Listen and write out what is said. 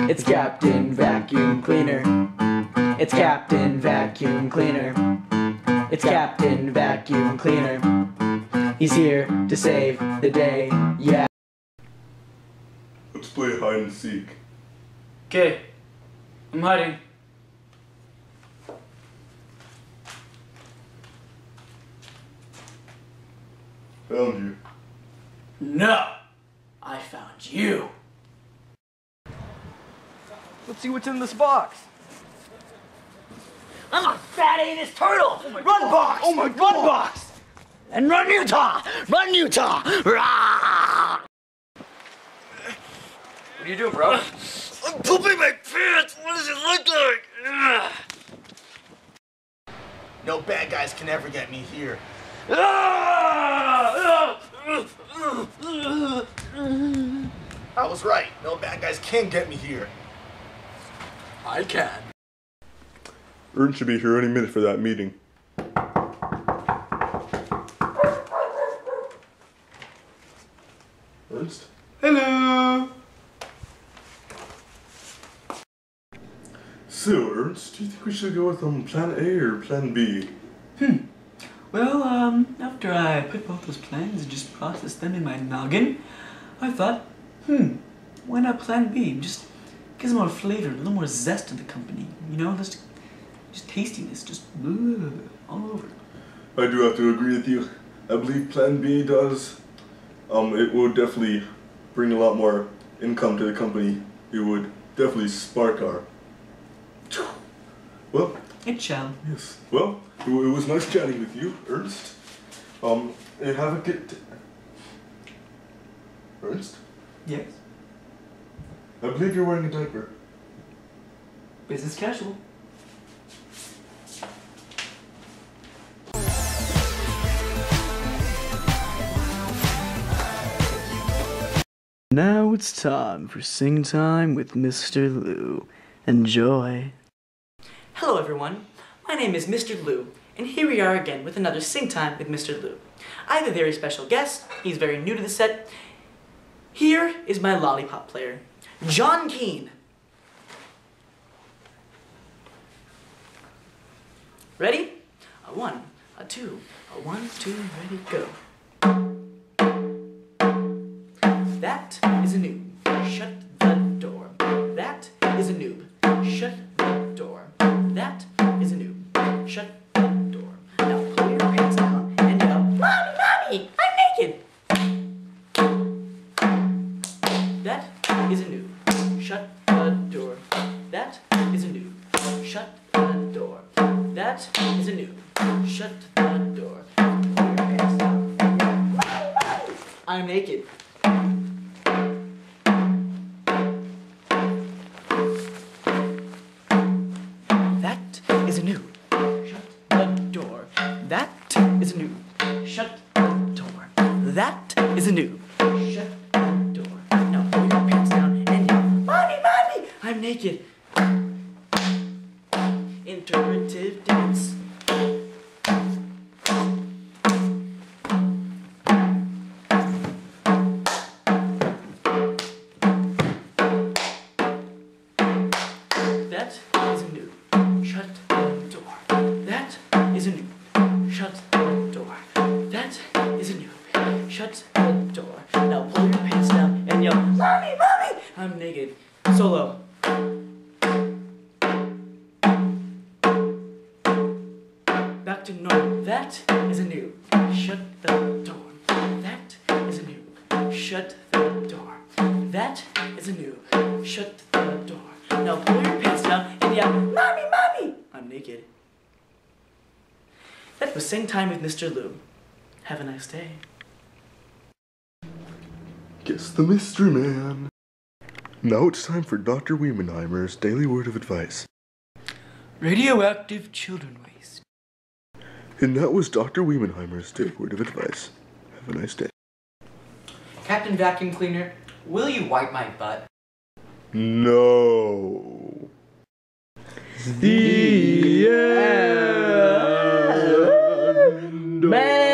It's Captain Vacuum Cleaner. It's Captain Vacuum Cleaner. It's Captain Vacuum Cleaner. He's here to save the day, yeah. Let's play hide and seek. Okay, I'm hiding. Found you. No! I found you. Let's see what's in this box. I'm a fat anus turtle! Oh my Run God. box! Oh my Run God. box! And run Utah! Run Utah! Rah! What are you doing, bro? I'm pooping my pants! What does it look like? Ugh. No bad guys can ever get me here. Ah! I was right. No bad guys can get me here. I can. Ernst should be here any minute for that meeting. Ernst? Hello. So, Ernst, do you think we should go with plan A or plan B? Well, after I put both those plans and just processed them in my noggin, I thought, why not plan B? Just gives more flavor, a little more zest to the company, you know? Just tastiness, just all over. I do have to agree with you. I believe plan B does. It would definitely bring a lot more income to the company. It would definitely spark our... Well, It shall. yes. Well, it was nice chatting with you, Ernst. Have a good... Ernst? Yes. I believe you're wearing a diaper. Business casual. Now it's time for Sing Time with Mr. Lou. Enjoy. Hello everyone, my name is Mr. Lou, and here we are again with another Sing Time with Mr. Lou. I have a very special guest, he's very new to the set. Here is my lollipop player, John Keane. Ready? A 1, a 2, a 1, 2, ready, go. That is a noob. Shut the door. That is a noob. Shut the door. That is a noob. Shut the door. Now pull your pants down and yell, Mommy, Mommy, I'm naked. That is a noob. Shut the door. That is a noob. Shut the door. That is a noob. Shut the door. Pull your pants down and yell, Mommy, Mommy, I'm naked. That is a noob. Shut the door. That is a noob. Shut the door. Now pull your pants down and yell, Mommy, Mommy, I'm naked. Interpretive dance. That is a noob. Shut the door. That is a noob. Shut the door. That is a noob. Shut the door. Now pull your pants down and yell, Mommy, Mommy, I'm naked. Solo. Back to normal. That is a noob. Shut the door. That is a noob. Shut the door. That is a noob. Shut the door. Now pull your pants down and yell, Mommy, Mommy, I'm naked. That was Sing Time with Mr. Lou. Have a nice day. Guess the mystery man. Now it's time for Dr. Weimenheimer's daily word of advice. Radioactive children waste. And that was Dr. Weimenheimer's daily word of advice. Have a nice day. Captain Vacuum Cleaner, will you wipe my butt? No. The end. Man.